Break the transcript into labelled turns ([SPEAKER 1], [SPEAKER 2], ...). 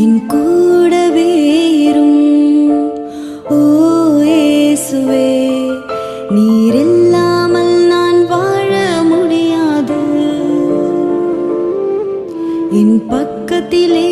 [SPEAKER 1] என் கூடவே இரும். ஓ இயேசுவே, நீர் இல்லாமல் நான் வாழ முடியாது. என் பக்கத்திலே